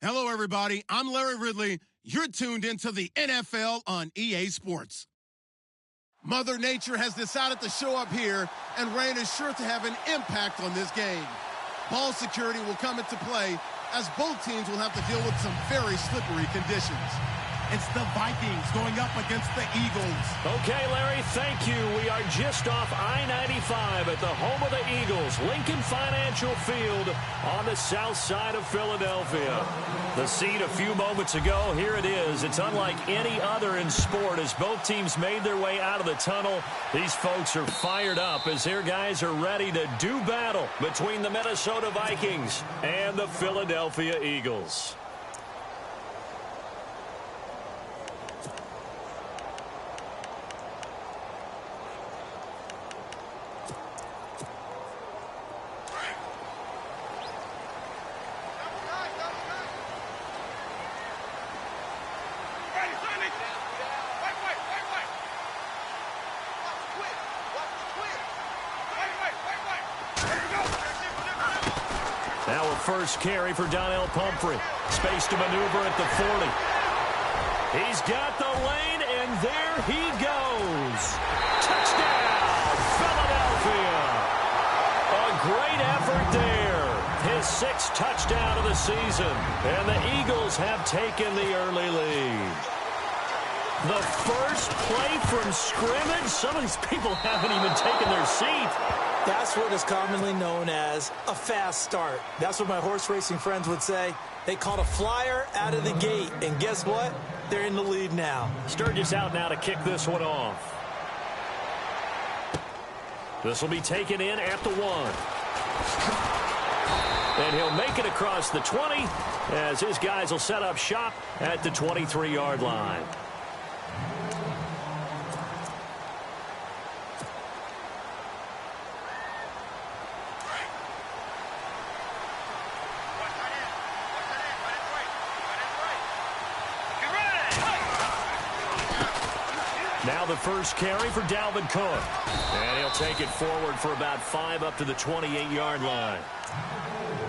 Hello, everybody. I'm Larry Ridley. You're tuned into the NFL on EA Sports. Mother Nature has decided to show up here, and rain is sure to have an impact on this game. Ball security will come into play as both teams will have to deal with some very slippery conditions. It's the Vikings going up against the Eagles. Okay, Larry, thank you. We are just off I-95 at the home of the Eagles, Lincoln Financial Field on the south side of Philadelphia. The scene a few moments ago, here it is. It's unlike any other in sport as both teams made their way out of the tunnel. These folks are fired up as their guys are ready to do battle between the Minnesota Vikings and the Philadelphia Eagles. Now a first carry for Donnell Pumphrey. Space to maneuver at the 40. He's got the lane, and there he goes. Touchdown, Philadelphia. A great effort there. His sixth touchdown of the season. And the Eagles have taken the early lead. The first play from scrimmage. Some of these people haven't even taken their seat. That's what is commonly known as a fast start. That's what my horse racing friends would say. They caught a flyer out of the gate, and guess what? They're in the lead now. Sturgis out now to kick this one off. This will be taken in at the 1. And he'll make it across the 20 as his guys will set up shop at the 23-yard line. Now the first carry for Dalvin Cook. And he'll take it forward for about 5 up to the 28-yard line.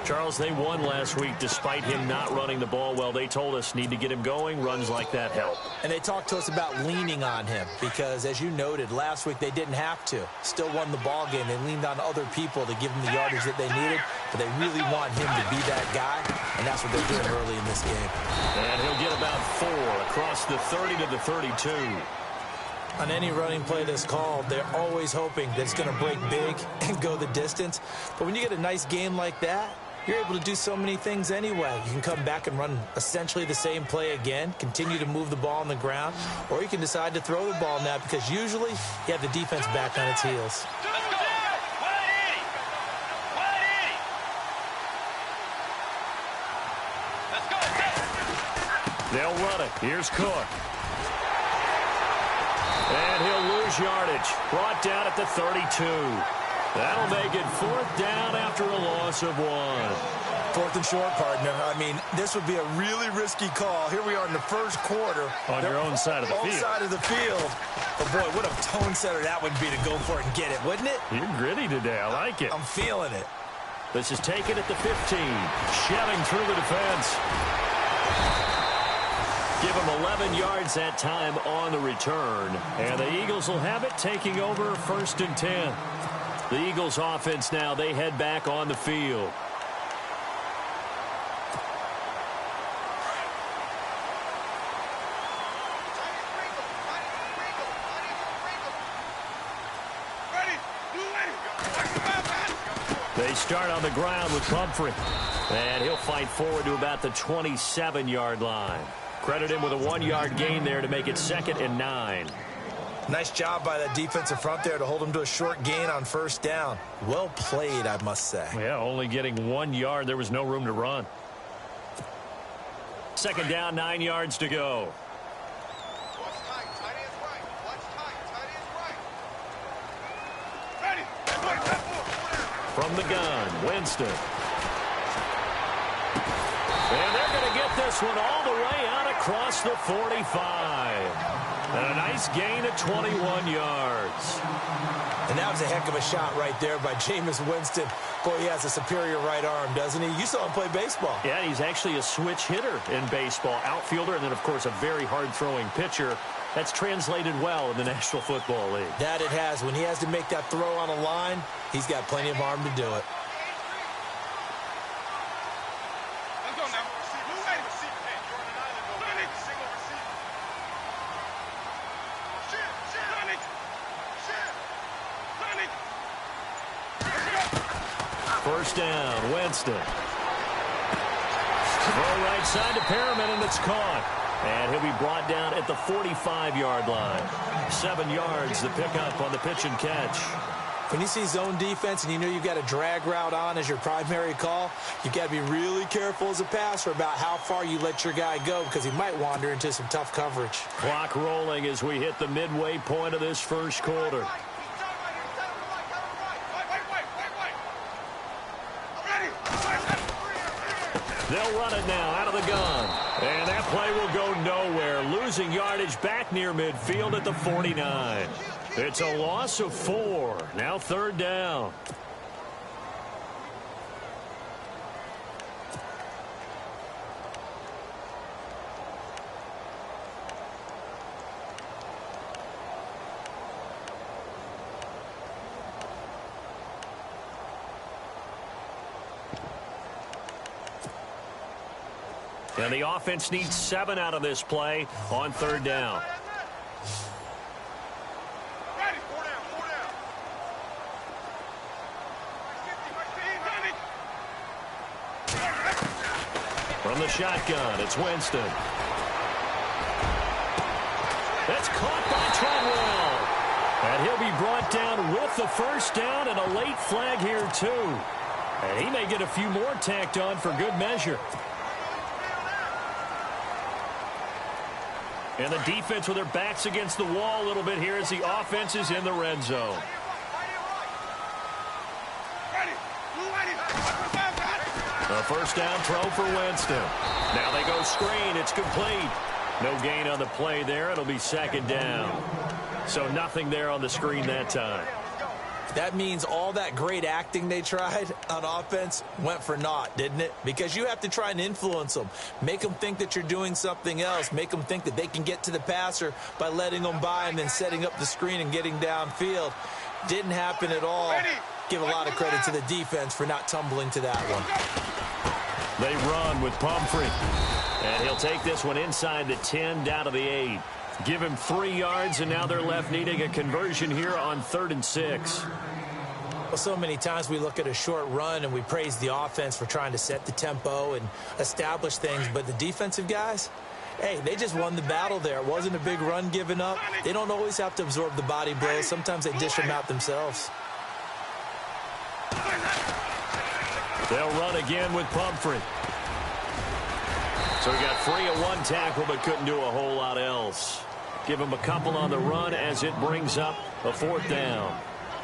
Charles, they won last week despite him not running the ball well. They told us need to get him going. Runs like that help. And they talked to us about leaning on him because, as you noted, last week they didn't have to. Still won the ball game. They leaned on other people to give them the yardage that they needed, but they really want him to be that guy, and that's what they're doing early in this game. And he'll get about 4 across the 30 to the 32. On any running play that's called, they're always hoping that it's going to break big and go the distance. But when you get a nice game like that, you're able to do so many things anyway. You can come back and run essentially the same play again, continue to move the ball on the ground, or you can decide to throw the ball now because usually you have the defense back on its heels. They'll run it. Here's Cook. And he'll lose yardage. Brought down at the 32. That'll make it 4th down after a loss of 1. 4th and short, partner. I mean, this would be a really risky call. Here we are in the first quarter. On your own side of the field. Own side of the field. But, boy, what a tone setter that would be to go for it and get it, wouldn't it? You're gritty today. I like it. I'm feeling it. This is taken at the 15. Shoving through the defense. Give him 11 yards that time on the return. And the Eagles will have it taking over 1st and 10. The Eagles offense now, they head back on the field. They start on the ground with Pumphrey. And he'll fight forward to about the 27-yard line. Credit him with a 1-yard gain there to make it 2nd and 9. Nice job by that defensive front there to hold him to a short gain on 1st down. Well played, I must say. Yeah, only getting 1 yard. There was no room to run. 2nd down, 9 yards to go. From the gun, Winston. And they're going to get this one all the way out across the 45. And a nice gain of 21 yards. And that was a heck of a shot right there by Jameis Winston. Boy, he has a superior right arm, doesn't he? You saw him play baseball. Yeah, he's actually a switch hitter in baseball. Outfielder, and then, of course, a very hard-throwing pitcher. That's translated well in the National Football League. That it has. When he has to make that throw on a line, he's got plenty of arm to do it. First down, Winston. Throw right side to Perriman, and it's caught. And he'll be brought down at the 45-yard line. 7 yards the pickup on the pitch and catch. When you see zone defense and you know you've got a drag route on as your primary call, you've got to be really careful as a passer about how far you let your guy go because he might wander into some tough coverage. Clock rolling as we hit the midway point of this first quarter. They'll run it now out of the gun. And that play will go nowhere. Losing yardage back near midfield at the 49. It's a loss of 4. Now third down. And the offense needs 7 out of this play on third down. From the shotgun, it's Winston. That's caught by Treadwell. And he'll be brought down with the first down and a late flag here, too. And he may get a few more tacked on for good measure. And the defense with their backs against the wall a little bit here as the offense is in the red zone. A first down throw for Winston. Now they go screen. It's complete. No gain on the play there. It'll be second down. So nothing there on the screen that time. That means all that great acting they tried on offense went for naught, didn't it? Because you have to try and influence them. Make them think that you're doing something else. Make them think that they can get to the passer by letting them by and then setting up the screen and getting downfield. Didn't happen at all. Give a lot of credit to the defense for not tumbling to that one. They run with Pumphrey. And he'll take this one inside the 10 down to the 8. Give him 3 yards, and now they're left needing a conversion here on 3rd and 6. Well, so many times we look at a short run and we praise the offense for trying to set the tempo and establish things, but the defensive guys, hey, they just won the battle there. It wasn't a big run given up. They don't always have to absorb the body blows. Sometimes they dish them out themselves. They'll run again with Pumphrey. So he got free at 1 tackle but couldn't do a whole lot else. Give him a couple on the run as it brings up a 4th down.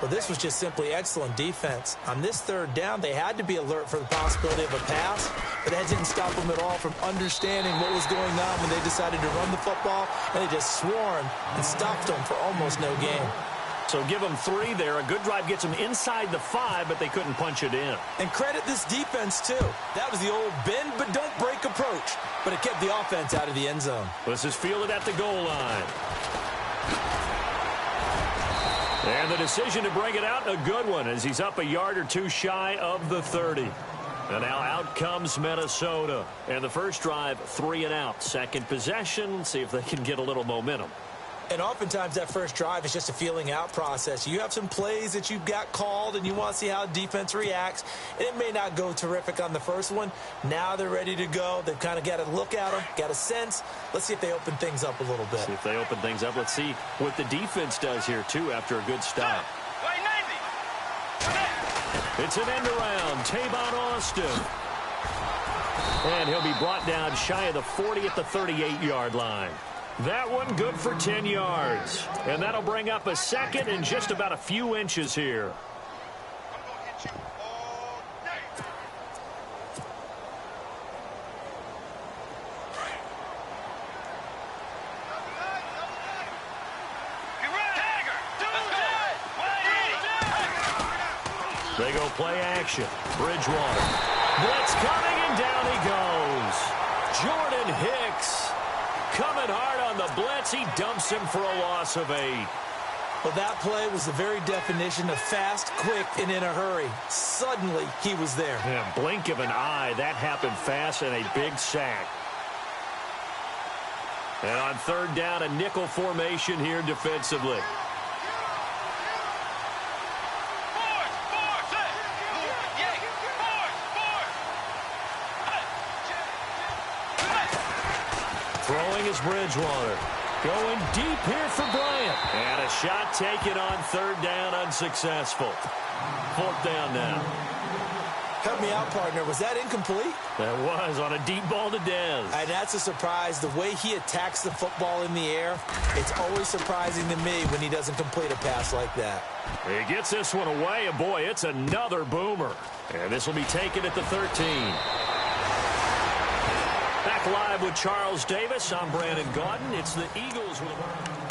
Well, this was just simply excellent defense. On this 3rd down, they had to be alert for the possibility of a pass, but that didn't stop them at all from understanding what was going on when they decided to run the football, and they just swarmed and stopped them for almost no gain. So give them 3 there. A good drive gets them inside the 5, but they couldn't punch it in. And credit this defense, too. That was the old bend but don't break approach, but it kept the offense out of the end zone. This is fielded at the goal line. And the decision to bring it out, a good one, as he's up a yard or 2 shy of the 30. And now out comes Minnesota. And the first drive, 3 and out. Second possession, see if they can get a little momentum. And oftentimes that first drive is just a feeling out process. You have some plays that you've got called and you want to see how defense reacts. And it may not go terrific on the first one. Now they're ready to go. They've kind of got to look at them, got a sense. Let's see if they open things up a little bit. See if they open things up. Let's see what the defense does here, too, after a good stop. It's an end around. Tavon Austin. And he'll be brought down shy of the 40 at the 38-yard line. That one good for 10 yards. And that'll bring up a second and just about a few inches here. They go play action. Bridgewater. Blitz coming, and down he goes. Jordan Hicks coming hard on the blitz. He dumps him for a loss of 8. Well, that play was the very definition of fast, quick, and in a hurry. Suddenly, he was there. Yeah, blink of an eye. That happened fast, and a big sack. And on third down, a nickel formation here defensively. Throwing is Bridgewater. Going deep here for Bryant. And a shot taken on third down, unsuccessful. Fourth down now. Help me out, partner. Was that incomplete? That was on a deep ball to Dez. And that's a surprise. The way he attacks the football in the air, it's always surprising to me when he doesn't complete a pass like that. He gets this one away, and boy, it's another boomer. And this will be taken at the 13. Back live with Charles Davis. I'm Brandon Gaudin. It's the Eagles with a...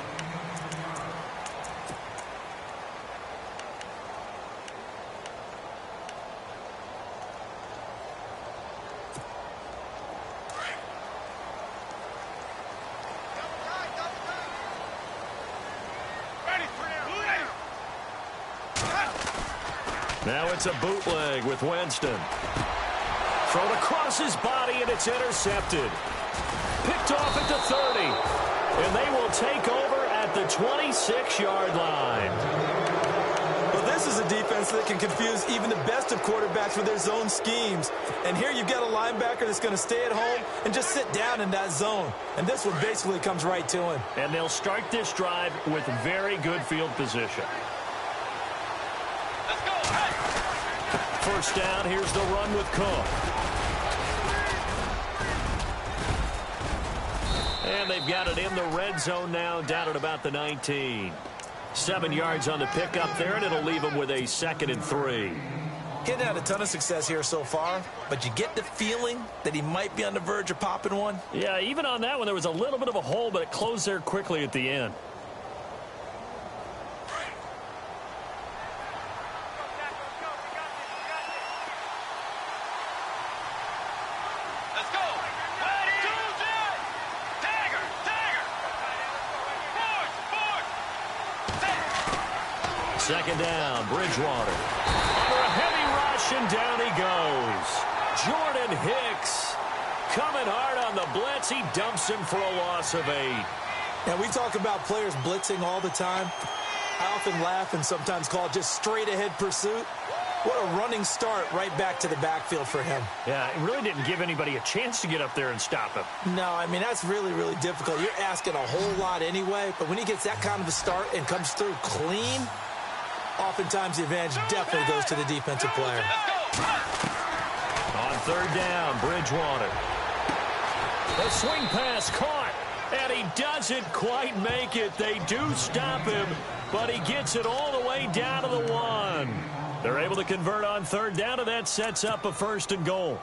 Now it's a bootleg with Winston. Thrown across his body, and it's intercepted. Picked off at the 30. And they will take over at the 26-yard line. Well, this is a defense that can confuse even the best of quarterbacks with their zone schemes. And here you've got a linebacker that's going to stay at home and just sit down in that zone. And this one basically comes right to him. And they'll start this drive with very good field position. First down, here's the run with Cook. And they've got it in the red zone now, down at about the 19. 7 yards on the pickup there, and it'll leave them with a 2nd and 3. He hadn't had a ton of success here so far, but you get the feeling that he might be on the verge of popping one. Yeah, even on that one, there was a little bit of a hole, but it closed there quickly at the end. Second down, Bridgewater. Under a heavy rush, and down he goes. Jordan Hicks coming hard on the blitz. He dumps him for a loss of 8. And we talk about players blitzing all the time. I often laugh and sometimes call it just straight-ahead pursuit. What a running start right back to the backfield for him. Yeah, it really didn't give anybody a chance to get up there and stop him. No, I mean, that's really, really difficult. You're asking a whole lot anyway, but when he gets that kind of a start and comes through clean, oftentimes the advantage definitely goes to the defensive player. On third down, Bridgewater. The swing pass caught, and he doesn't quite make it. They do stop him, but he gets it all the way down to the 1. They're able to convert on third down, and that sets up a 1st and goal.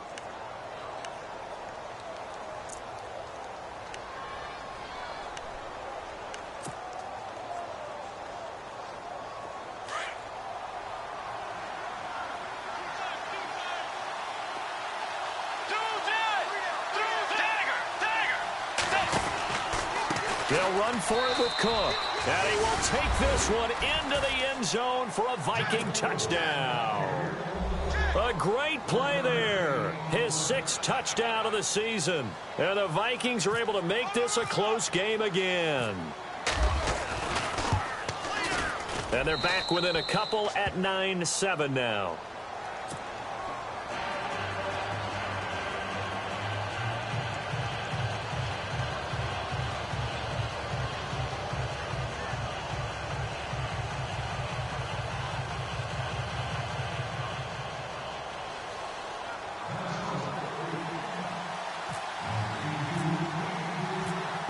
They'll run for it with Cook. And he will take this one into the end zone for a Viking touchdown. A great play there. His 6th touchdown of the season. And the Vikings are able to make this a close game again. And they're back within a couple at 9-7 now.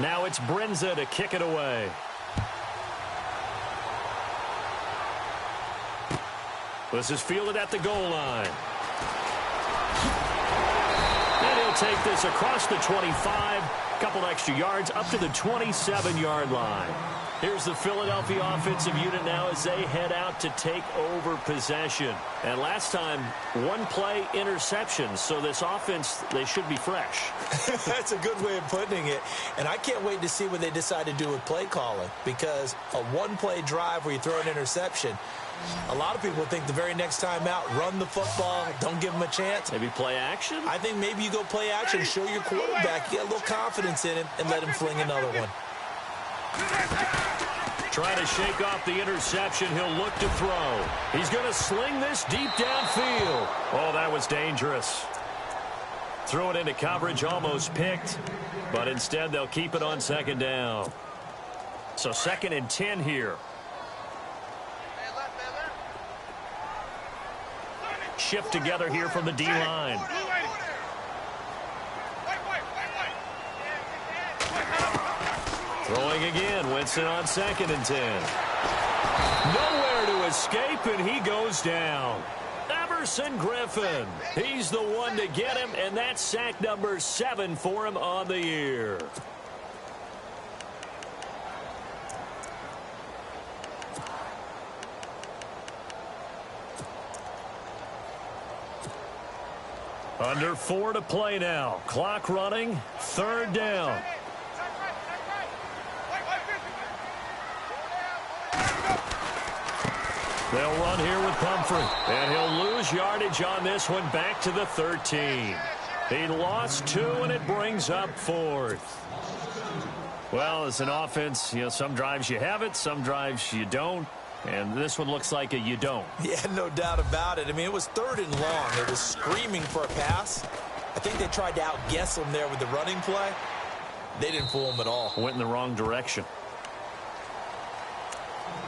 Now it's Brinza to kick it away. This is fielded at the goal line. And he'll take this across the 25. Couple extra yards up to the 27-yard line. Here's the Philadelphia offensive unit now as they head out to take over possession. And last time, one-play interception. So this offense, they should be fresh. That's a good way of putting it. And I can't wait to see what they decide to do with play calling, because a one-play drive where you throw an interception, a lot of people think the very next time out, run the football, don't give them a chance. Maybe play action? I think maybe you go play action, show your quarterback, get a little confidence in him, and let him fling another one. Trying to shake off the interception. He'll look to throw. He's going to sling this deep downfield. Oh, that was dangerous. Threw it into coverage, almost picked. But instead, they'll keep it on second down. So 2nd and 10 here. Shift together here from the D-line. Throwing again. Winston on 2nd and 10. Nowhere to escape, and he goes down. Everson Griffin. He's the one to get him, and that's sack number 7 for him on the year. Under 4 to play now. Clock running. 3rd down. They'll run here with Pumphrey. And he'll lose yardage on this one, back to the 13. He lost 2, and it brings up 4th. Well, as an offense, you know, some drives you have it, some drives you don't. And this one looks like a you don't. Yeah, no doubt about it. I mean, it was 3rd and long. It was screaming for a pass. I think they tried to outguess him there with the running play. They didn't fool him at all. Went in the wrong direction.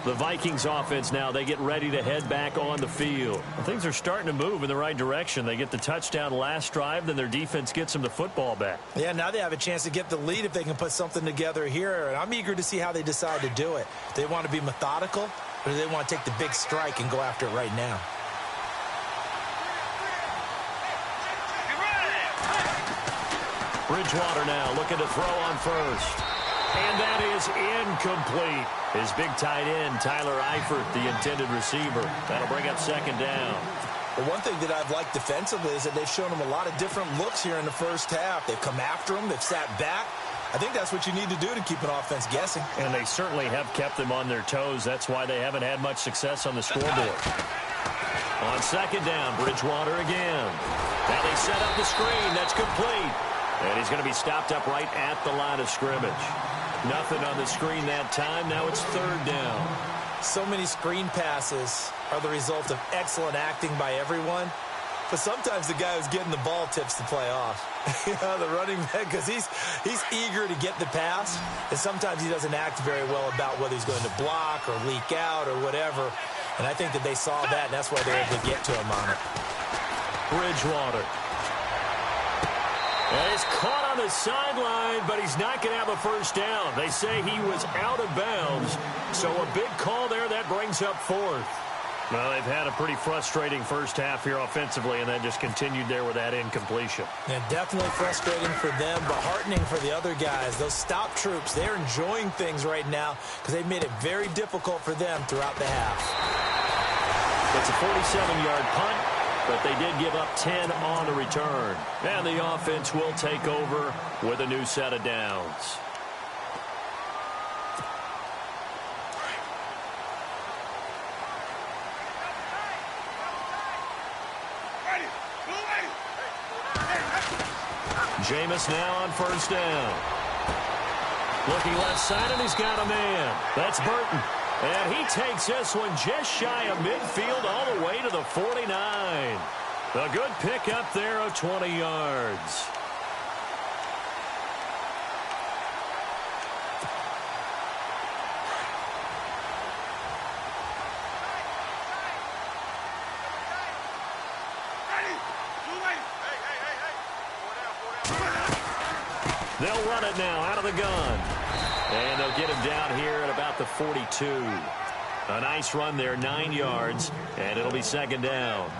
The Vikings offense now, they get ready to head back on the field. Well, things are starting to move in the right direction. They get the touchdown last drive, then their defense gets them the football back. Yeah, now they have a chance to get the lead if they can put something together here. And I'm eager to see how they decide to do it. Do they want to be methodical, or do they want to take the big strike and go after it right now? Bridgewater now looking to throw on 1st. And that is incomplete. His big tight end, Tyler Eifert, the intended receiver. That'll bring up 2nd down. The one thing that I've liked defensively is that they've shown him a lot of different looks here in the first half. They've come after him. They've sat back. I think that's what you need to do to keep an offense guessing. And they certainly have kept them on their toes. That's why they haven't had much success on the scoreboard. On 2nd down, Bridgewater again. Now they set up the screen. That's complete. And he's going to be stopped up right at the line of scrimmage. Nothing on the screen that time. Now it's 3rd down. So many screen passes are the result of excellent acting by everyone. But sometimes the guy who's getting the ball tips the play off. You know, the running back, because he's eager to get the pass. And sometimes he doesn't act very well about whether he's going to block or leak out or whatever. And I think that they saw that, and that's why they were able to get to him on it. Bridgewater. And he's caught on the sideline, but he's not going to have a first down. They say he was out of bounds. So a big call there. That brings up 4th. Well, they've had a pretty frustrating first half here offensively, and then just continued there with that incompletion. Yeah, definitely frustrating for them, but heartening for the other guys. Those stop troops, they're enjoying things right now because they've made it very difficult for them throughout the half. It's a 47-yard punt, but they did give up 10 on the return. And the offense will take over with a new set of downs. Jameis now on 1st down. Looking left side, and he's got a man. That's Burton. And he takes this one just shy of midfield all the way to the 49. A good pickup there of 20 yards. They'll run it now out of the gun. And they'll get him down here at about the 42. A nice run there, 9 yards, and it'll be 2nd down.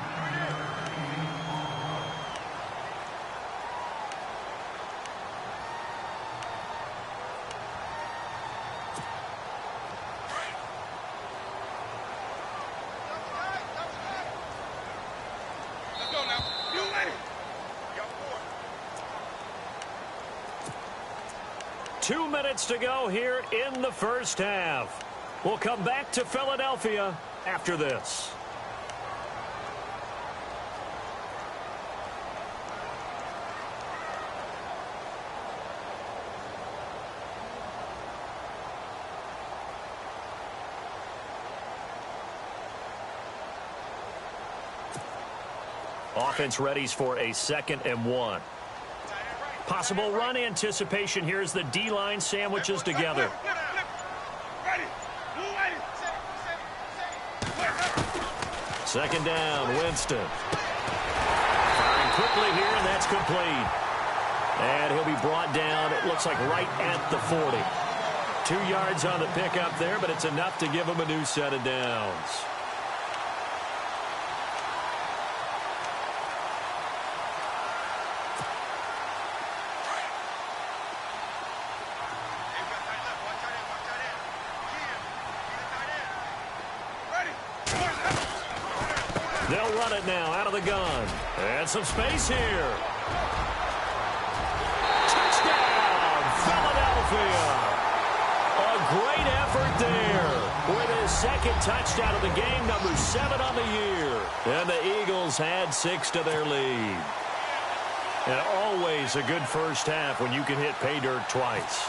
2 minutes to go here in the first half. We'll come back to Philadelphia after this. Offense readies for a 2nd and 1. Possible run anticipation here as the D-line sandwiches together. Second down, Winston. Firing quickly here, and that's complete. And he'll be brought down, it looks like right at the 40. 2 yards on the pickup there, but it's enough to give him a new set of downs. They'll run it now out of the gun. And some space here. Touchdown, Philadelphia. A great effort there with his 2nd touchdown of the game, number 7 on the year. And the Eagles had 6 to their lead. And always a good first half when you can hit pay dirt twice.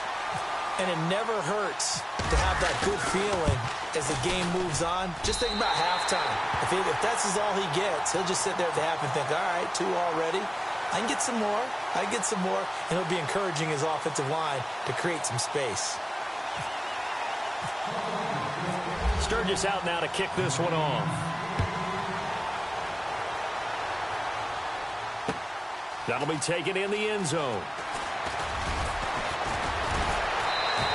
And it never hurts to have that good feeling as the game moves on. Just think about halftime. If that's all he gets, he'll just sit there at the half and think, all right, 2 already. I can get some more. I can get some more. And he'll be encouraging his offensive line to create some space. Sturgis out now to kick this one off. That'll be taken in the end zone.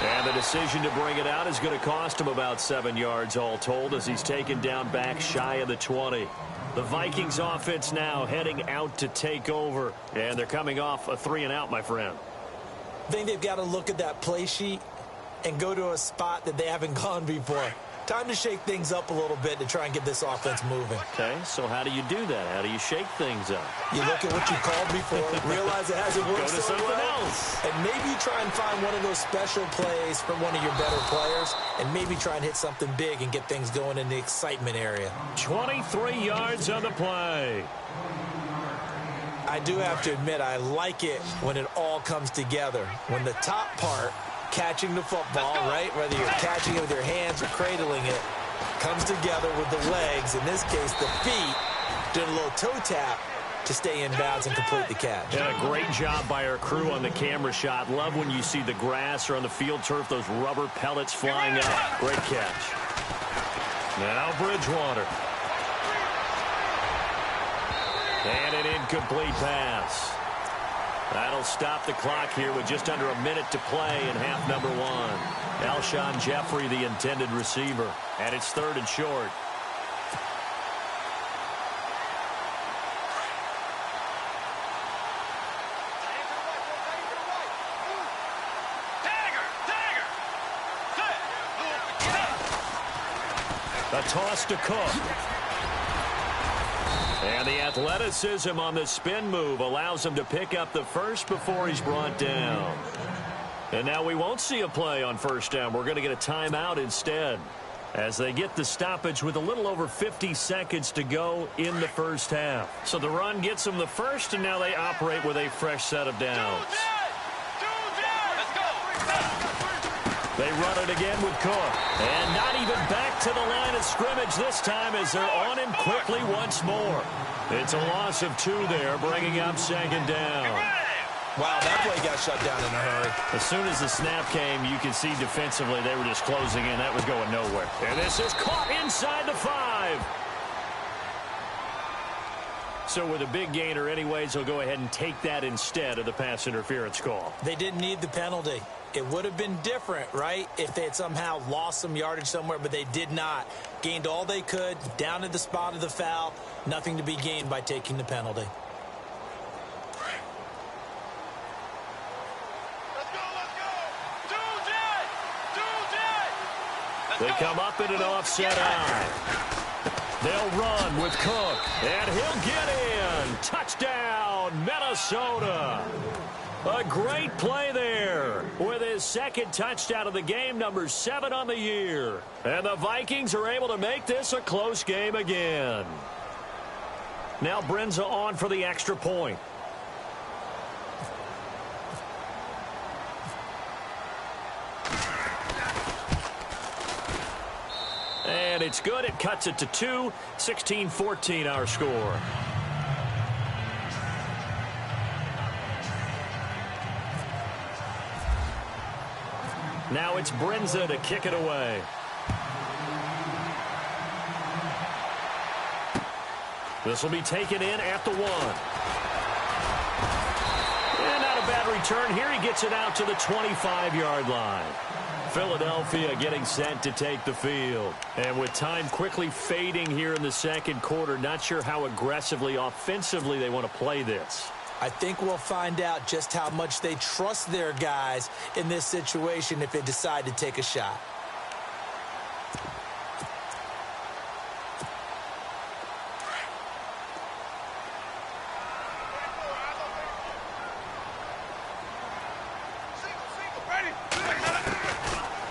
And the decision to bring it out is going to cost him about 7 yards all told as he's taken down back shy of the 20. The Vikings offense now heading out to take over. And they're coming off a 3-and-out, my friend. I think they've got to look at that play sheet and go to a spot that they haven't gone before. Time to shake things up a little bit to try and get this offense moving. Okay, so how do you do that? How do you shake things up? You look at what you called before, realize it hasn't worked Go to something else. and maybe try and find one of those special plays from one of your better players, and maybe try and hit something big and get things going in the excitement area. 23 yards on the play. I do have to admit, I like it when it all comes together. When the top part, catching the football, right, whether you're catching it with your hands or cradling it, comes together with the legs, in this case the feet, doing a little toe tap to stay in bounds and complete the catch. Yeah, a great job by our crew on the camera shot. Love when you see the grass or on the field turf, those rubber pellets flying up. Great catch. Now Bridgewater. And an incomplete pass. That'll stop the clock here with just under a minute to play in half number 1. Alshon Jeffrey, the intended receiver. And it's 3rd and short. A toss to Cook. And the athleticism on the spin move allows him to pick up the first before he's brought down. And now we won't see a play on first down. We're going to get a timeout instead as they get the stoppage with a little over 50 seconds to go in the first half. So the run gets them the first, and now they operate with a fresh set of downs. They run it again with Cook. And not even back to the line of scrimmage this time as they're on him quickly once more. It's a loss of 2 there, bringing up 2nd down. Wow, that play got shut down in a hurry. As soon as the snap came, you could see defensively they were just closing in. That was going nowhere. And this is caught inside the 5. So with a big gainer anyways, they'll go ahead and take that instead of the pass interference call. They didn't need the penalty. It would have been different, right, if they had somehow lost some yardage somewhere, but they did not. Gained all they could, down at the spot of the foul. Nothing to be gained by taking the penalty. They come up in an offset eye. They'll run with Cook, and he'll get in. Touchdown, Minnesota. A great play there with his second touchdown of the game, number 7 on the year. And the Vikings are able to make this a close game again. Now Brenza on for the extra point. And it's good. It cuts it to 2. 16-14 our score. Now it's Brenza to kick it away. This will be taken in at the 1. And not a bad return here. He gets it out to the 25-yard line. Philadelphia getting set to take the field. And with time quickly fading here in the second quarter, not sure how aggressively, offensively they want to play this. I think we'll find out just how much they trust their guys in this situation if they decide to take a shot.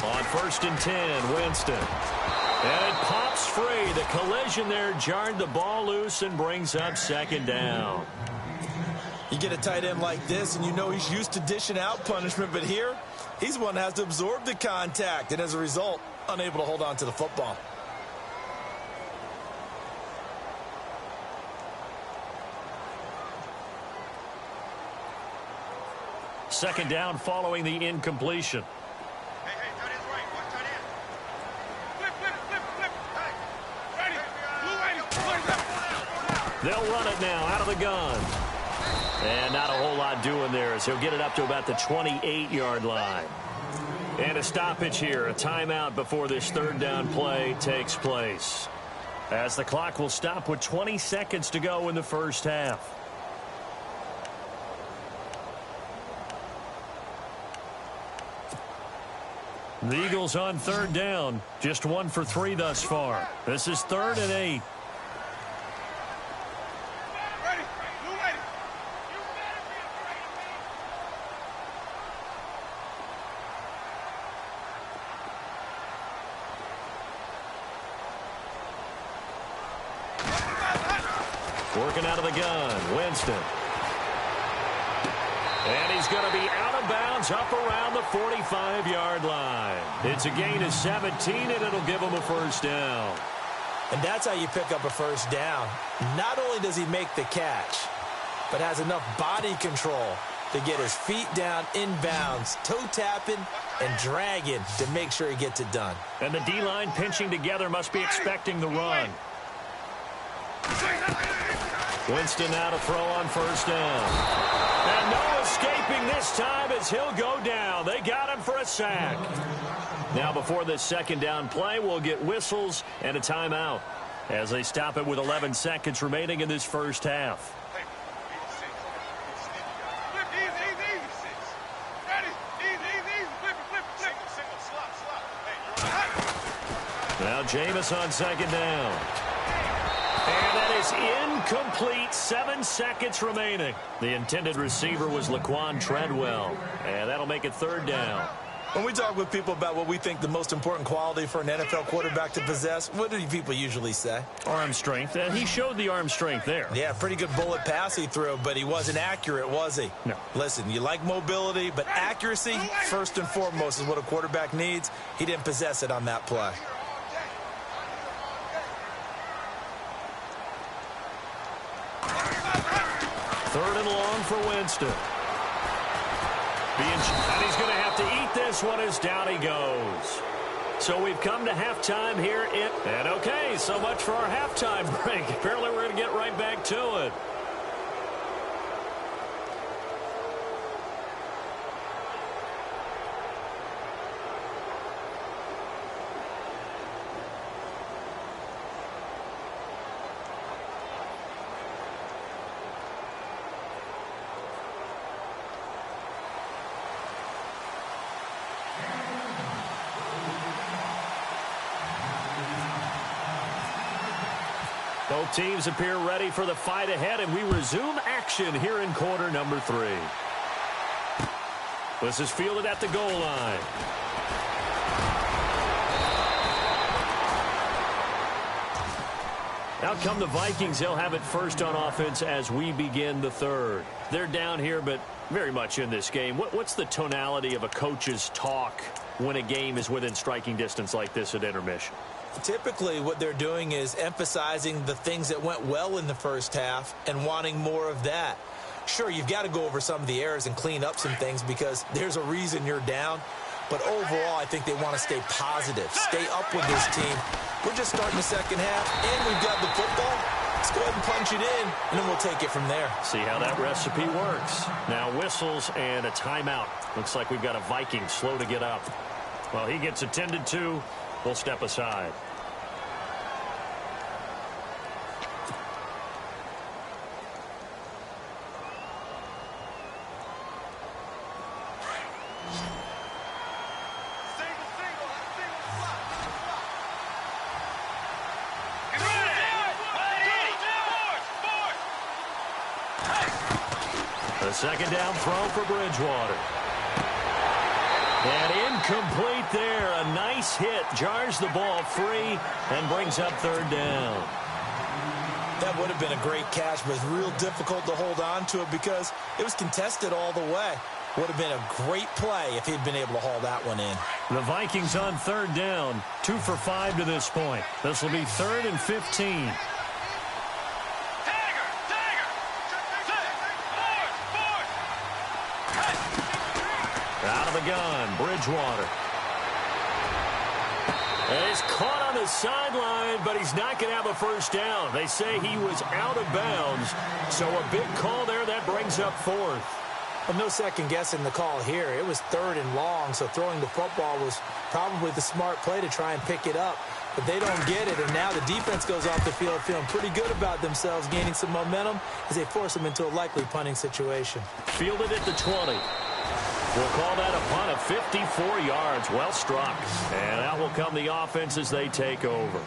On 1st and 10, Winston. And it pops free. The collision there jarred the ball loose and brings up 2nd down. You get a tight end like this, and you know he's used to dishing out punishment, but here, he's one that has to absorb the contact, and as a result, unable to hold on to the football. Second down following the incompletion. They'll run it now out of the gun. And not a whole lot doing there as he'll get it up to about the 28-yard line. And a stoppage here, a timeout before this 3rd down play takes place. As the clock will stop with 20 seconds to go in the first half. The Eagles on 3rd down, just 1 for 3 thus far. This is 3rd and 8. Working out of the gun, Winston. And he's going to be out of bounds up around the 45-yard line. It's a gain of 17, and it'll give him a 1st down. And that's how you pick up a 1st down. Not only does he make the catch, but has enough body control to get his feet down inbounds, toe tapping and dragging to make sure he gets it done. And the D-line pinching together must be expecting the run. Winston now to throw on 1st down. And no escaping this time as he'll go down. They got him for a sack. Now before this 2nd down play, we'll get whistles and a timeout as they stop it with 11 seconds remaining in this first half. Now Jameis on 2nd down. And that is incomplete. 7 seconds remaining. The intended receiver was Laquan Treadwell. And that'll make it 3rd down. When we talk with people about what we think the most important quality for an NFL quarterback to possess, what do people usually say? Arm strength. And he showed the arm strength there. Yeah, pretty good bullet pass he threw, but he wasn't accurate, was he? No. Listen, you like mobility, but accuracy, first and foremost, is what a quarterback needs. He didn't possess it on that play. Third and long for Winston. And he's going to have to eat this one as down he goes. So we've come to halftime here. And okay, so much for our halftime break. Apparently we're going to get right back to it. Both teams appear ready for the fight ahead, and we resume action here in quarter number 3. This is fielded at the goal line. Out come the Vikings. They'll have it first on offense as we begin the third. They're down here, but very much in this game. What's the tonality of a coach's talk when a game is within striking distance like this at intermission? Typically, what they're doing is emphasizing the things that went well in the first half and wanting more of that. Sure, you've got to go over some of the errors and clean up some things because there's a reason you're down. But overall, I think they want to stay positive, stay up with this team. We're just starting the second half, and we've got the football. Let's go ahead and punch it in, and then we'll take it from there. See how that recipe works. Now whistles and a timeout. Looks like we've got a Viking slow to get up. Well, he gets attended to. We'll step aside. The second down throw for Bridgewater. And incomplete there. A nice hit. Jars the ball free and brings up third down. That would have been a great catch, but it's real difficult to hold on to it because it was contested all the way. Would have been a great play if he'd been able to haul that one in. The Vikings on third down. 2 for 5 to this point. This will be 3rd and 15. Out of the gun, Bridgewater. And he's caught on the sideline, but he's not going to have a first down. They say he was out of bounds, so a big call there that brings up 4th. Well, no second guessing the call here. It was 3rd and long, so throwing the football was probably the smart play to try and pick it up. But they don't get it, and now the defense goes off the field feeling pretty good about themselves, gaining some momentum as they force them into a likely punting situation. Fielded at the 20. We'll call that a punt of 54 yards. Well struck. And out will come the offense as they take over.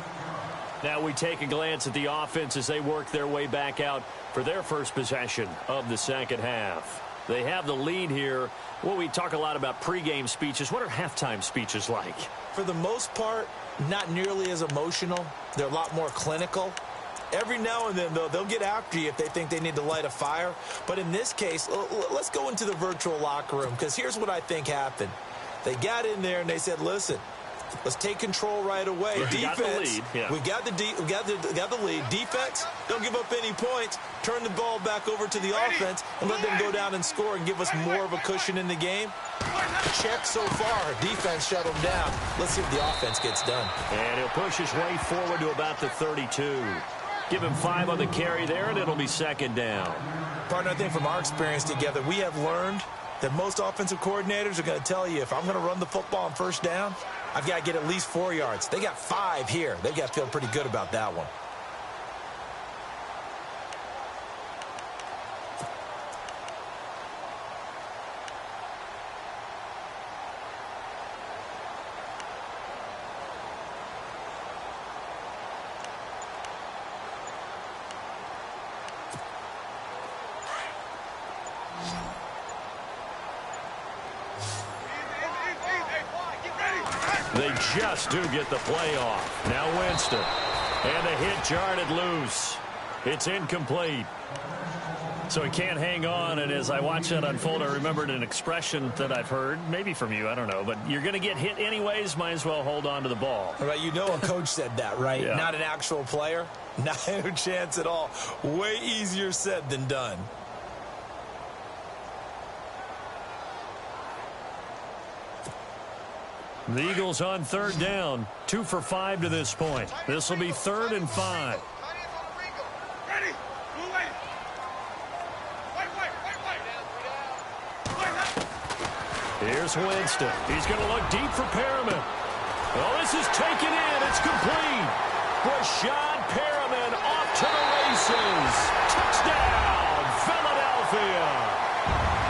Now we take a glance at the offense as they work their way back out for their first possession of the second half. They have the lead here. Well, we talk a lot about pregame speeches. What are halftime speeches like? For the most part, not nearly as emotional. They're a lot more clinical. Every now and then, though, they'll get after you if they think they need to light a fire. But in this case, let's go into the virtual locker room, because here's what I think happened. They got in there and they said, listen, let's take control right away. We got the lead. Yeah. We got the lead. Defense, don't give up any points. Turn the ball back over to the offense and let them go down and score and give us more of a cushion in the game. Check so far. Defense shut them down. Let's see if the offense gets done. And he'll push his way forward to about the 32. Give him 5 on the carry there, and it'll be second down. Partner, I think from our experience together, we have learned that most offensive coordinators are going to tell you, if I'm going to run the football on first down, I've got to get at least 4 yards. They got 5 here. They've got to feel pretty good about that one. They just do get the play off. Now Winston. And the hit jarred it loose. It's incomplete. So he can't hang on, and as I watch that unfold, I remembered an expression that I've heard, maybe from you, I don't know, but you're going to get hit anyways, might as well hold on to the ball. Right, you know a coach said that, right? Yeah. Not an actual player. Not a chance at all. Way easier said than done. The Eagles on third down. 2 for 5 to this point. This will be 3rd and 5. Here's Winston. He's going to look deep for Perriman. Oh, this is taken in. It's complete. Rashad Perriman off to the races. Touchdown, Philadelphia.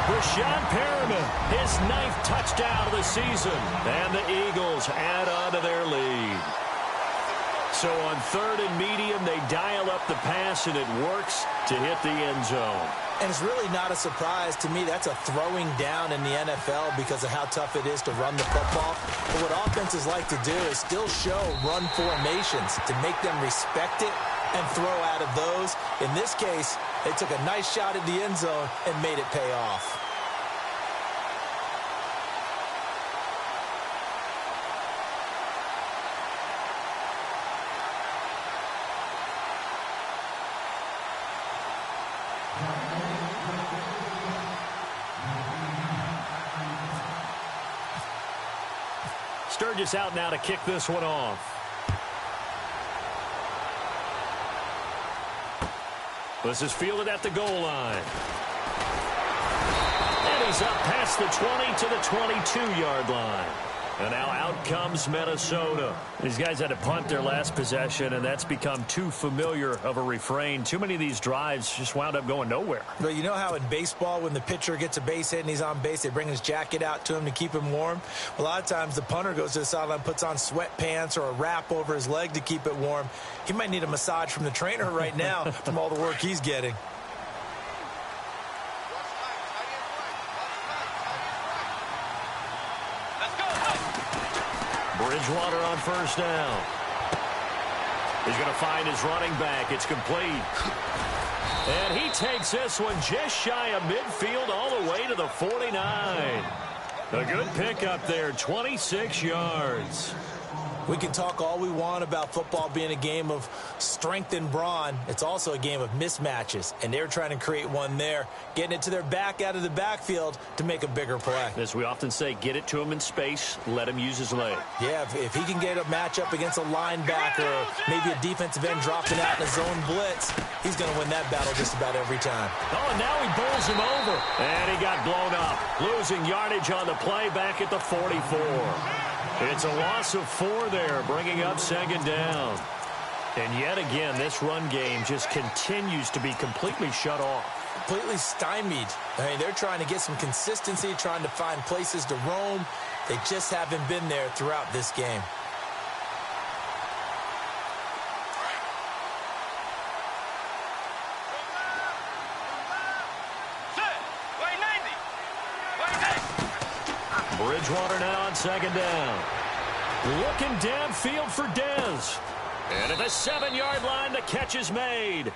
Rashad Perriman, his 9th touchdown of the season. And the Eagles add on to their lead. So on 3rd and medium, they dial up the pass, and it works to hit the end zone. And it's really not a surprise to me. That's a throwing down in the NFL because of how tough it is to run the football. But what offenses like to do is still show run formations to make them respect it and throw out of those. In this case, they took a nice shot at the end zone and made it pay off. Sturgis out now to kick this one off. This is fielded at the goal line. And he's up past the 20 to the 22-yard line. And now out comes Minnesota. These guys had to punt their last possession, and that's become too familiar of a refrain. Too many of these drives just wound up going nowhere. But you know how in baseball, when the pitcher gets a base hit and he's on base, they bring his jacket out to him to keep him warm? A lot of times the punter goes to the sideline, puts on sweatpants or a wrap over his leg to keep it warm. He might need a massage from the trainer right now from all the work he's getting. Bridgewater on first down. He's going to find his running back. It's complete. And he takes this one just shy of midfield all the way to the 49. A good pickup there, 26 yards. We can talk all we want about football being a game of strength and brawn. It's also a game of mismatches, and they're trying to create one there, getting it to their back out of the backfield to make a bigger play. As we often say, get it to him in space, let him use his leg. Yeah, if he can get a matchup against a linebacker or maybe a defensive end dropping out in a zone blitz, he's going to win that battle just about every time. Oh, and now he bowls him over. And he got blown up, losing yardage on the play back at the 44. It's a loss of 4 there, bringing up second down. And yet again, this run game just continues to be completely shut off. Completely stymied. I mean, they're trying to get some consistency, trying to find places to roam. They just haven't been there throughout this game. Bridgewater now on second down. Looking downfield for Dez. And at the 7-yard line, the catch is made.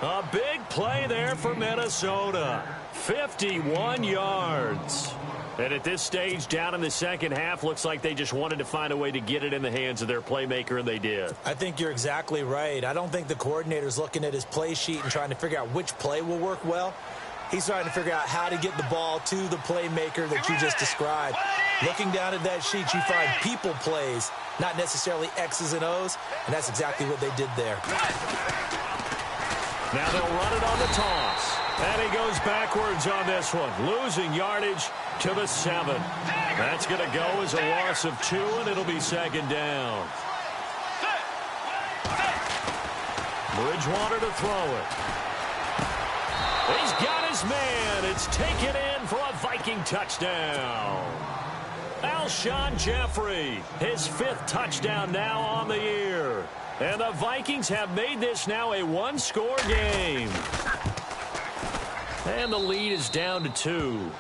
A big play there for Minnesota. 51 yards. And at this stage, down in the second half, looks like they just wanted to find a way to get it in the hands of their playmaker, and they did. I think you're exactly right. I don't think the coordinator's looking at his play sheet and trying to figure out which play will work well. He's trying to figure out how to get the ball to the playmaker that you just described. Looking down at that sheet, you find people plays, not necessarily X's and O's, and that's exactly what they did there. Now they'll run it on the toss. And he goes backwards on this one, losing yardage to the 7. That's going to go as a loss of 2, and it'll be second down. Bridgewater to throw it. He's got his man. It's taken in for a Viking touchdown. Alshon Jeffrey, his 5th touchdown now on the year. And the Vikings have made this now a one-score game. And the lead is down to 2.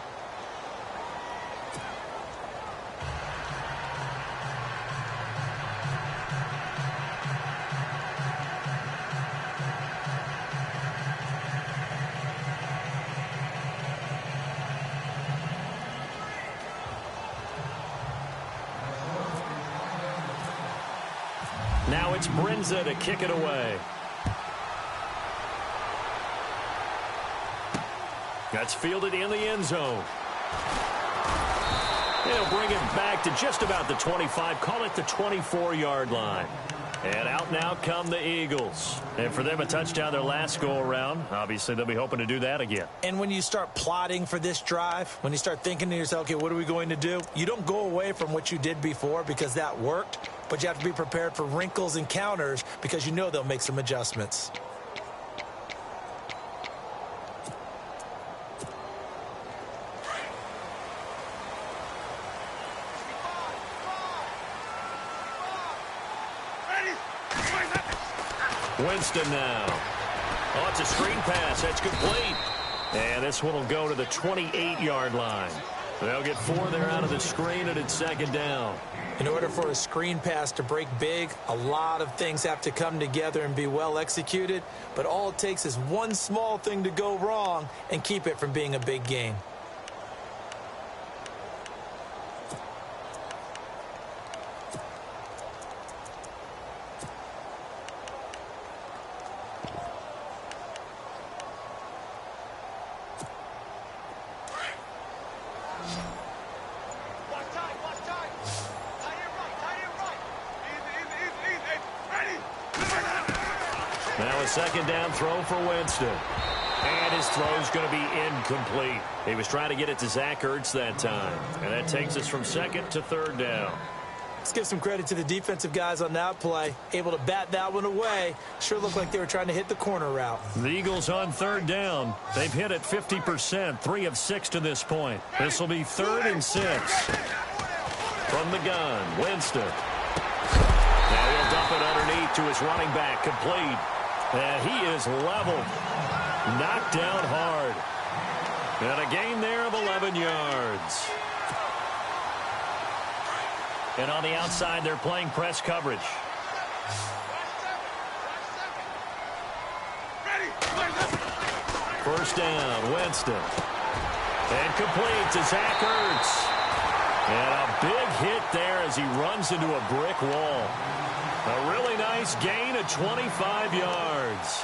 Now it's Brinza to kick it away. That's fielded in the end zone. They'll bring it back to just about the 25, call it the 24-yard line. And out now come the Eagles. And for them, a touchdown their last go-around. Obviously, they'll be hoping to do that again. And when you start plotting for this drive, when you start thinking to yourself, okay, what are we going to do? You don't go away from what you did before because that worked, but you have to be prepared for wrinkles and counters because you know they'll make some adjustments. Winston now. Oh, it's a screen pass. That's complete. And this one will go to the 28-yard line. They'll get 4 there out of the screen, and it's second down. In order for a screen pass to break big, a lot of things have to come together and be well executed. But all it takes is one small thing to go wrong and keep it from being a big gain. Now a second down throw for Winston. And his throw's going to be incomplete. He was trying to get it to Zach Ertz that time. And that takes us from second to third down. Let's give some credit to the defensive guys on that play. Able to bat that one away. Sure looked like they were trying to hit the corner route. The Eagles on third down. They've hit it 50%, 3 of 6 to this point. This will be 3rd and 6. From the gun, Winston. Now he'll dump it underneath to his running back, complete. And he is leveled. Knocked down hard. And a gain there of 11 yards. And on the outside, they're playing press coverage. First down, Winston. And complete to Zach Ertz. And a big hit there as he runs into a brick wall. A really nice gain of 25 yards.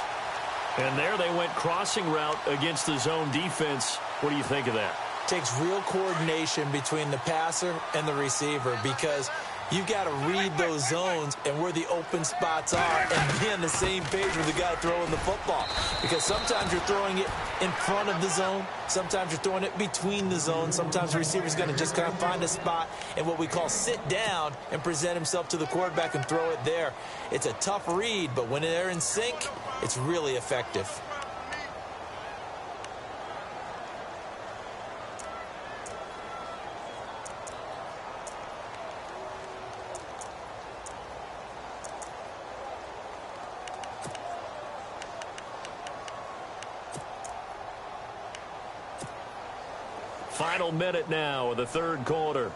And there they went crossing route against the zone defense. What do you think of that? Takes real coordination between the passer and the receiver because you've got to read those zones and where the open spots are and be on the same page with the guy throwing the football. Because sometimes you're throwing it in front of the zone. Sometimes you're throwing it between the zones. Sometimes the receiver's going to just kind of find a spot and what we call sit down and present himself to the quarterback and throw it there. It's a tough read, but when they're in sync, it's really effective. Final minute now of the third quarter.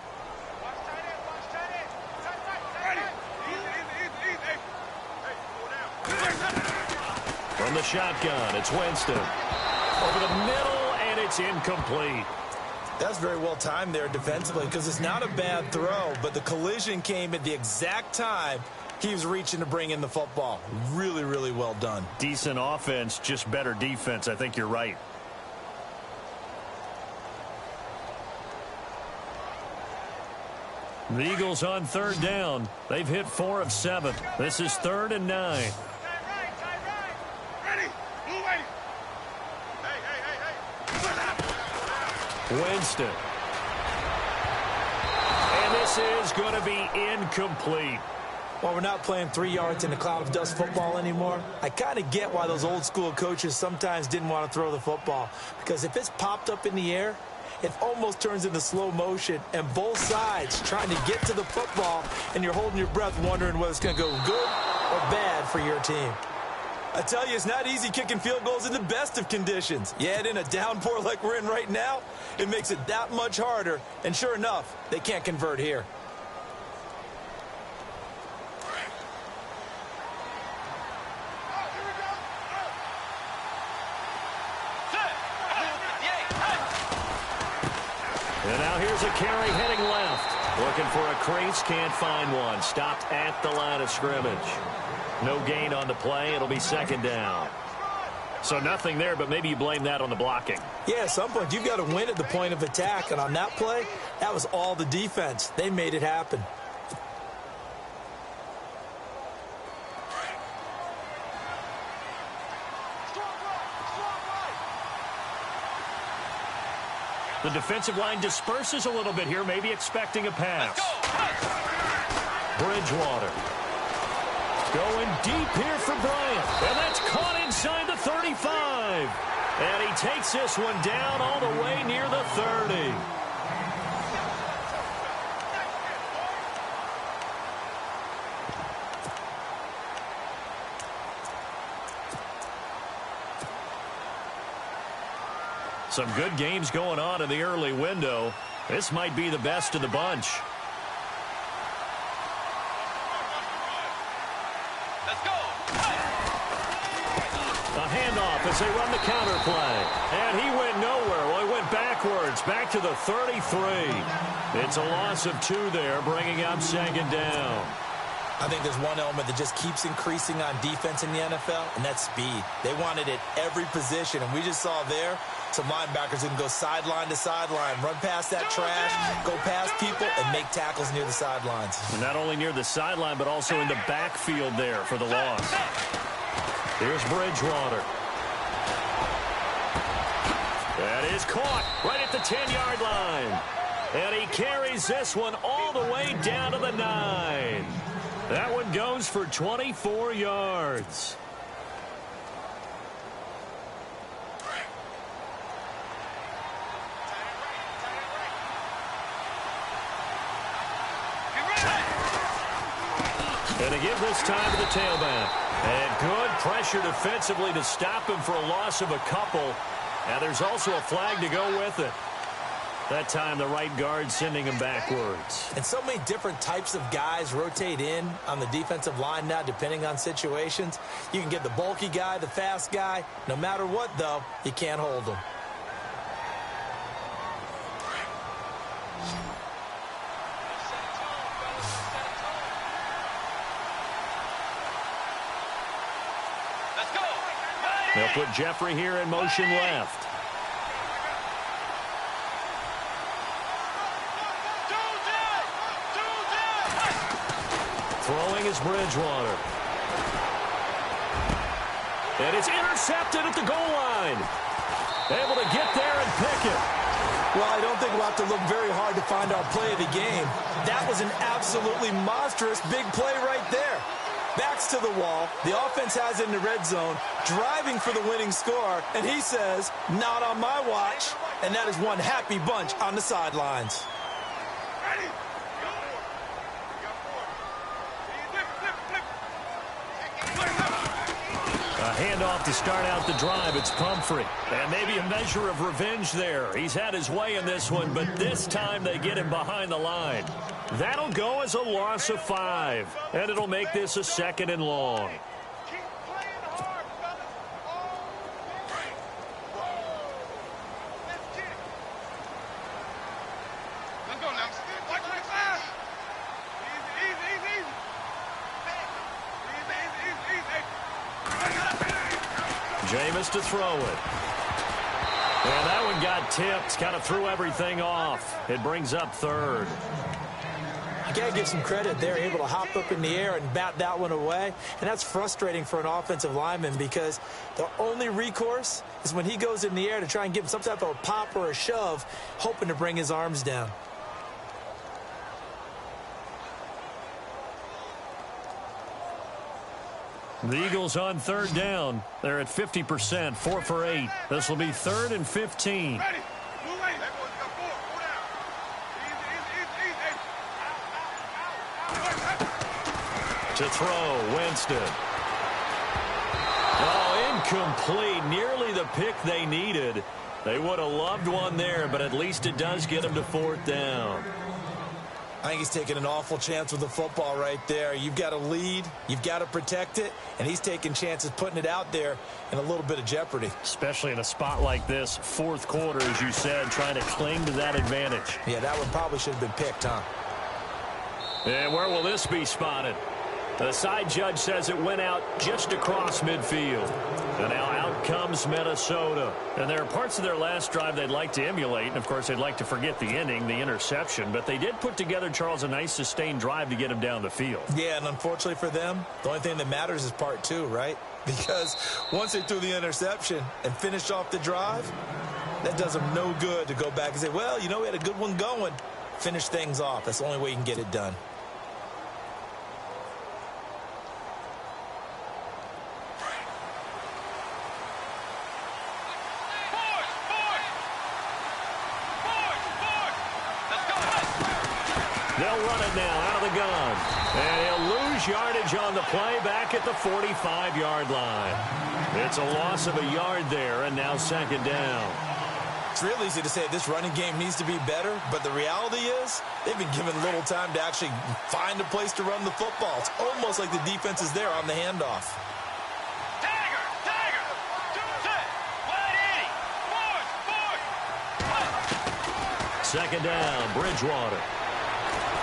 From the shotgun, it's Winston. Over the middle, and it's incomplete. That's very well timed there defensively because it's not a bad throw, but the collision came at the exact time he was reaching to bring in the football. Really, really well done. Decent offense, just better defense. I think you're right. The Eagles on third down. They've hit 4 of 7. This is 3rd and 9. Winston. And this is going to be incomplete. While we're not playing 3 yards in a cloud of dust football anymore, I kind of get why those old school coaches sometimes didn't want to throw the football. Because if it's popped up in the air, it almost turns into slow motion, and both sides trying to get to the football, and you're holding your breath wondering whether it's going to go good or bad for your team. I tell you, it's not easy kicking field goals in the best of conditions. Yet in a downpour like we're in right now, it makes it that much harder, and sure enough, they can't convert here. And now here's a carry heading left. Looking for a crease, can't find one. Stopped at the line of scrimmage. No gain on the play. It'll be second down. So nothing there, but maybe you blame that on the blocking. Yeah, at some point, you've got to win at the point of attack. And on that play, that was all the defense. They made it happen. The defensive line disperses a little bit here, maybe expecting a pass. Bridgewater. Going deep here for Bryant. And that's caught inside the 35. And he takes this one down all the way near the 30. Some good games going on in the early window. This might be the best of the bunch. Let's go. A handoff as they run the counter play. And he went nowhere. Well, he went backwards, back to the 33. It's a loss of 2 there, bringing up second down. I think there's one element that just keeps increasing on defense in the NFL, and that's speed. They want it at every position, and we just saw there some linebackers who can go sideline to sideline, run past that trash, go past people, and make tackles near the sidelines. And not only near the sideline, but also in the backfield there for the loss. Here's Bridgewater. That is caught right at the 10-yard line. And he carries this one all the way down to the 9. That one goes for 24 yards. And to give this time to the tailback. And good pressure defensively to stop him for a loss of a couple. And there's also a flag to go with it. That time the right guard sending him backwards. And so many different types of guys rotate in on the defensive line now depending on situations. You can get the bulky guy, the fast guy. No matter what, though, you can't hold them. Let's go. They'll put Jeffrey here in motion left. Throwing is Bridgewater. And it's intercepted at the goal line. Able to get there and pick it. Well, I don't think we'll have to look very hard to find our play of the game. That was an absolutely monstrous big play right there. Backs to the wall. The offense has it in the red zone, driving for the winning score. And he says, not on my watch. And that is one happy bunch on the sidelines. A handoff to start out the drive. It's Pumphrey. And maybe a measure of revenge there. He's had his way in this one, but this time they get him behind the line. That'll go as a loss of 5. And it'll make this a 2nd and long. Jameis to throw it. And that one got tipped. Kind of threw everything off. It brings up 3rd. You got to give some credit. They're able to hop up in the air and bat that one away. And that's frustrating for an offensive lineman because the only recourse is when he goes in the air to try and give him some type of a pop or a shove, hoping to bring his arms down. The Eagles on 3rd down. They're at 50%, 4 for 8. This will be 3rd and 15. To throw, Winston. Oh, incomplete. Nearly the pick they needed. They would have loved one there, but at least it does get them to 4th down. I think he's taking an awful chance with the football right there. You've got to lead, you've got to protect it, and he's taking chances putting it out there in a little bit of jeopardy. Especially in a spot like this, 4th quarter, as you said, trying to cling to that advantage. Yeah, that one probably should have been picked, huh? And where will this be spotted? The side judge says it went out just across midfield. And now out comes Minnesota. And there are parts of their last drive they'd like to emulate. And, of course, they'd like to forget the ending, the interception. But they did put together, Charles, a nice sustained drive to get him down the field. Yeah, and unfortunately for them, the only thing that matters is part 2, right? Because once they threw the interception and finished off the drive, that does them no good to go back and say, well, you know, we had a good one going. Finish things off. That's the only way you can get it done. They'll run it now out of the gun. And he'll lose yardage on the play back at the 45-yard line. It's a loss of a yard there, and now 2nd down. It's real easy to say this running game needs to be better, but the reality is they've been given little time to actually find a place to run the football. It's almost like the defense is there on the handoff. Tiger, 180, Second down, Bridgewater.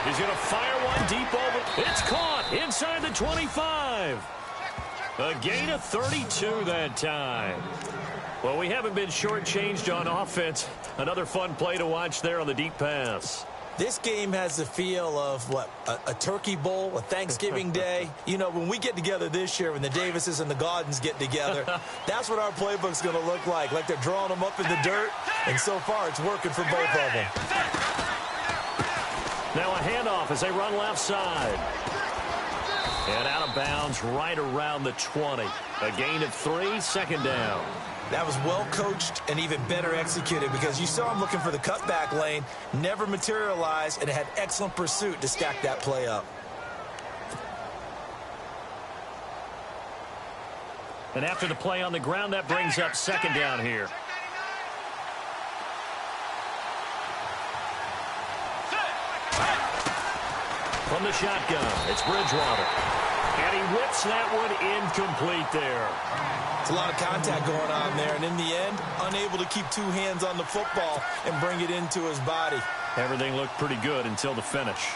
He's going to fire one deep over. It's caught inside the 25. A gain of 32 that time. Well, we haven't been shortchanged on offense. Another fun play to watch there on the deep pass. This game has the feel of, what, a turkey bowl, a Thanksgiving day. You know, when we get together this year, when the Davises and the Gaudens get together, that's what our playbook's going to look like they're drawing them up in the dirt, and so far it's working for both of them. Now a handoff as they run left side. And out of bounds right around the 20. A gain of 3, second down. That was well coached and even better executed because you saw him looking for the cutback lane, never materialized, and had excellent pursuit to stack that play up. And after the play on the ground, that brings up second down here. From the shotgun, it's Bridgewater. And he whips that one incomplete there. It's a lot of contact going on there, and in the end, unable to keep two hands on the football and bring it into his body. Everything looked pretty good until the finish.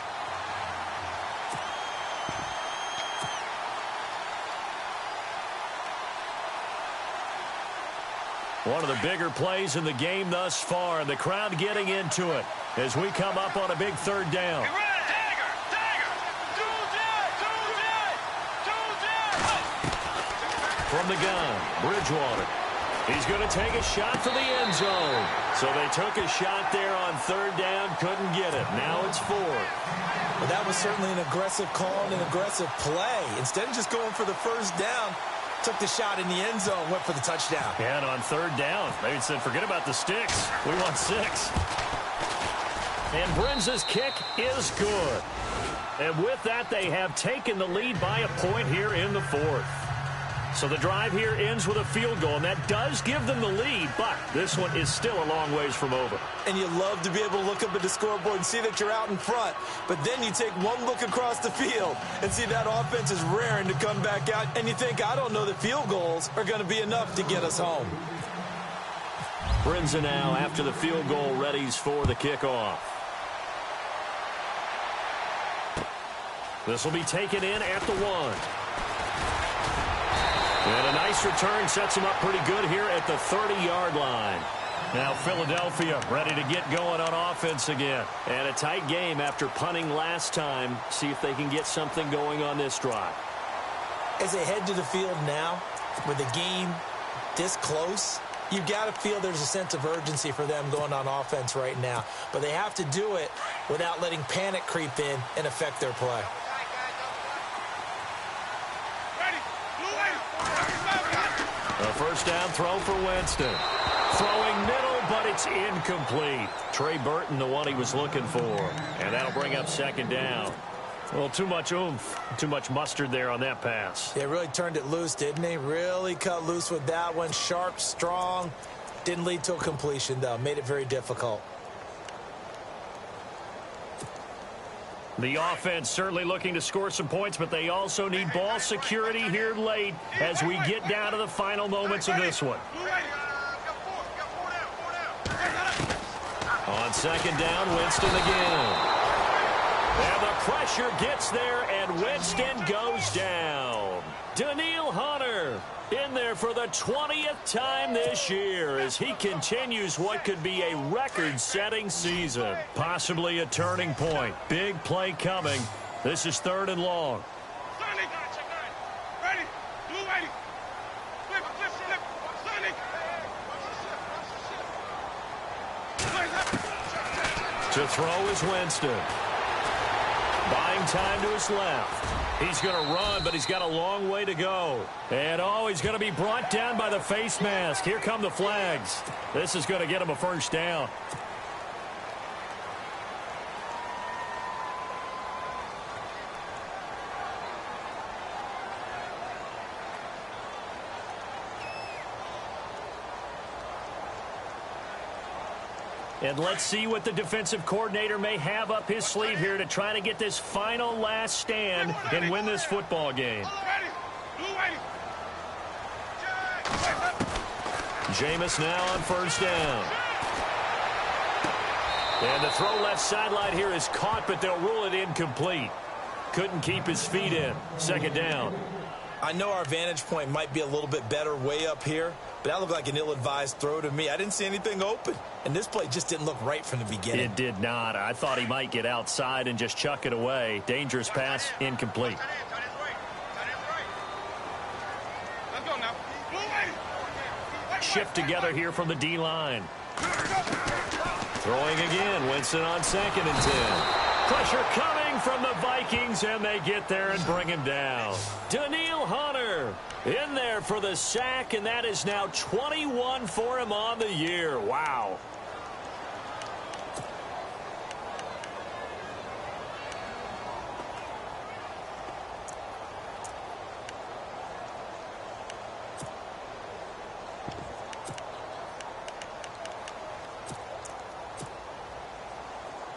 One of the bigger plays in the game thus far, and the crowd getting into it as we come up on a big third down. From the gun, Bridgewater. He's going to take a shot for the end zone. So they took a shot there on third down, couldn't get it. Now it's 4. Well, that was certainly an aggressive call and an aggressive play. Instead of just going for the first down, took the shot in the end zone, went for the touchdown. Yeah, and on third down, they said, forget about the sticks. We want 6. And Brinz's kick is good. And with that, they have taken the lead by a point here in the 4th. So the drive here ends with a field goal, and that does give them the lead, but this one is still a long ways from over. And you love to be able to look up at the scoreboard and see that you're out in front, but then you take one look across the field and see that offense is raring to come back out, and you think, I don't know that field goals are going to be enough to get us home. Brinza now, after the field goal, readies for the kickoff. This will be taken in at the 1. And a nice return sets him up pretty good here at the 30-yard line. Now Philadelphia ready to get going on offense again. And a tight game after punting last time. See if they can get something going on this drive. As they head to the field now, with the game this close, you've got to feel there's a sense of urgency for them going on offense right now. But they have to do it without letting panic creep in and affect their play. A first down throw for Winston. Throwing middle, but it's incomplete. Trey Burton, the one he was looking for. And that'll bring up second down. Well, too much oomph, too much mustard there on that pass. They really turned it loose, didn't they? Really cut loose with that one. Sharp, strong. Didn't lead to a completion, though. Made it very difficult. The offense certainly looking to score some points, but they also need ball security here late as we get down to the final moments of this one. On second down, Winston again. And the pressure gets there, and Winston goes down. Daniil Hunter in there for the 20th time this year as he continues what could be a record-setting season. Possibly a turning point. Big play coming. This is 3rd and long. To throw is Winston. Buying time to his left. He's going to run, but he's got a long way to go. And, he's going to be brought down by the face mask. Here come the flags. This is going to get him a first down. And let's see what the defensive coordinator may have up his sleeve here to try to get this final last stand and win this football game. Jameis now on first down. And the throw left sideline here is caught, but they'll rule it incomplete. Couldn't keep his feet in. Second down. I know our vantage point might be a little bit better way up here, but that looked like an ill-advised throw to me. I didn't see anything open, and this play just didn't look right from the beginning. It did not. I thought he might get outside and just chuck it away. Dangerous pass, incomplete. Shift together here from the D-line. Throwing again. Winston on 2nd and 10. Pressure coming from the Vikings, and they get there and bring him down. Danielle Hunter in there for the sack, and that is now 21 for him on the year. Wow.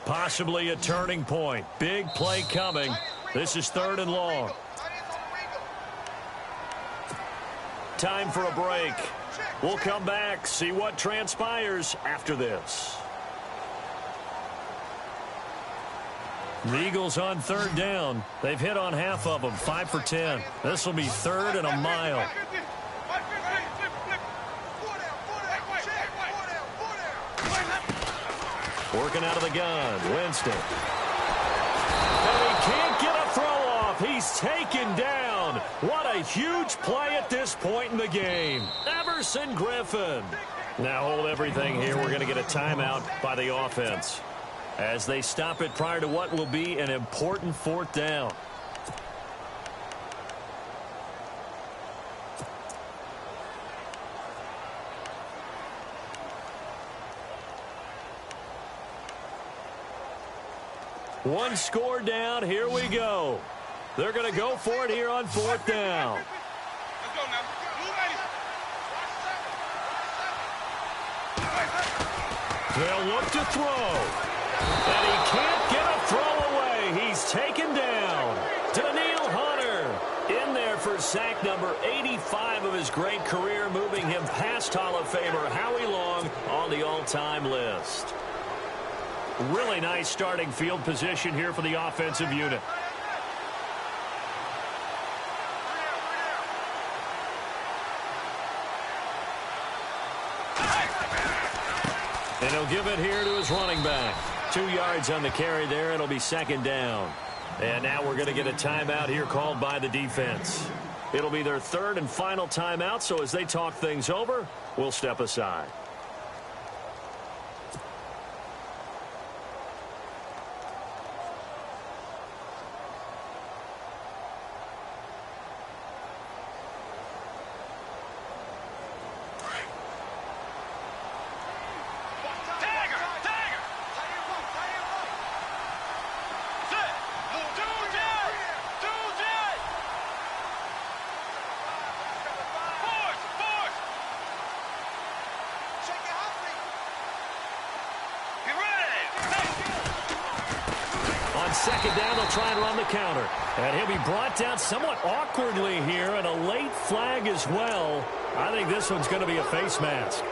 Possibly a turning point. Big play coming. This is 3rd and long. Time for a break. We'll come back, see what transpires after this. The Eagles on 3rd down. They've hit on half of them, 5 for 10. This will be 3rd and a mile. Working out of the gun, Winston. And he can't get a throw off. He's taken down. What a huge play at this point in the game. Everson Griffin. Now hold everything here. We're going to get a timeout by the offense as they stop it prior to what will be an important 4th down. One score down. Here we go. They're going to go for it here on 4th down. They'll look to throw. And he can't get a throw away. He's taken down. Danielle Hunter in there for sack number 85 of his great career, moving him past Hall of Famer Howie Long on the all-time list. Really nice starting field position here for the offensive unit. And he'll give it here to his running back. 2 yards on the carry there. It'll be 2nd down. And now we're going to get a timeout here called by the defense. It'll be their 3rd and final timeout, so as they talk things over, we'll step aside. Second down, they'll try and run the counter. And he'll be brought down somewhat awkwardly here, and a late flag as well. I think this one's going to be a face mask.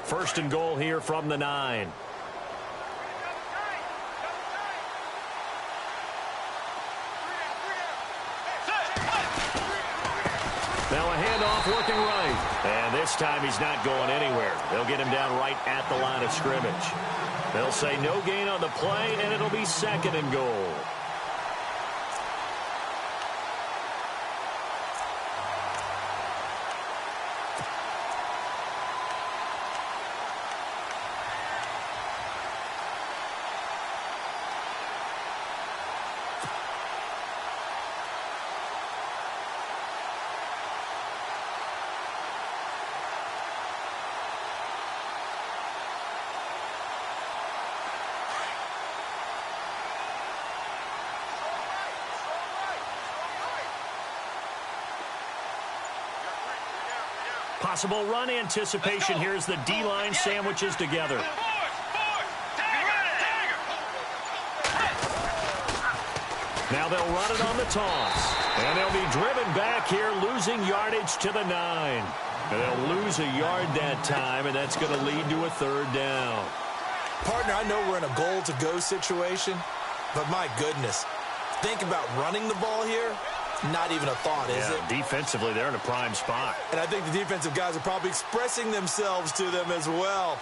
First and goal here from the 9. Now a handoff working right. And this time he's not going anywhere. They'll get him down right at the line of scrimmage. They'll say no gain on the play, and it'll be 2nd and goal. Possible run anticipation. Here's the D-line sandwiches together. Now they'll run it on the toss. And they'll be driven back here, losing yardage to the 9. And they'll lose a yard that time, and that's going to lead to a 3rd down. Partner, I know we're in a goal-to-go situation, but my goodness, think about running the ball here. Not even a thought, is it? Defensively, they're in a prime spot. And I think the defensive guys are probably expressing themselves to them as well.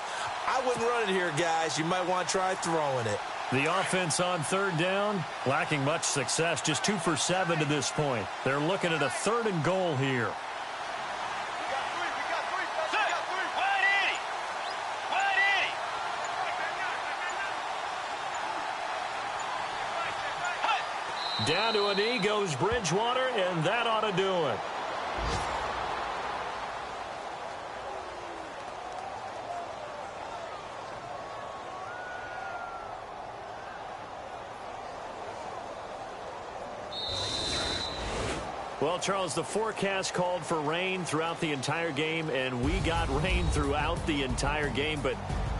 I wouldn't run it here, guys. You might want to try throwing it. The offense on 3rd down, lacking much success, just 2 for 7 to this point. They're looking at a 3rd and goal here. Down to a knee goes Bridgewater, and that ought to do it. Well, Charles, the forecast called for rain throughout the entire game, and we got rain throughout the entire game. But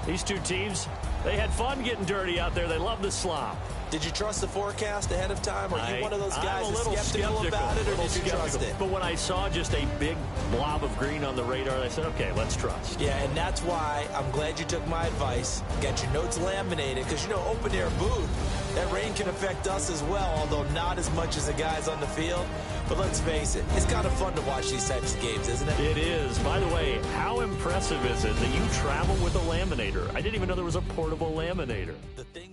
these two teams, they had fun getting dirty out there. They love the slop. Did you trust the forecast ahead of time? Are you one of those guys I'm a little skeptical about it, or did you trust it? But when I saw just a big blob of green on the radar, I said, okay, let's trust. Yeah, and that's why I'm glad you took my advice. Got your notes laminated, because, you know, open-air booth, that rain can affect us as well, although not as much as the guys on the field. But let's face it, it's kind of fun to watch these types of games, isn't it? It is. By the way, how impressive is it that you travel with a laminator? I didn't even know there was a portable laminator. The thing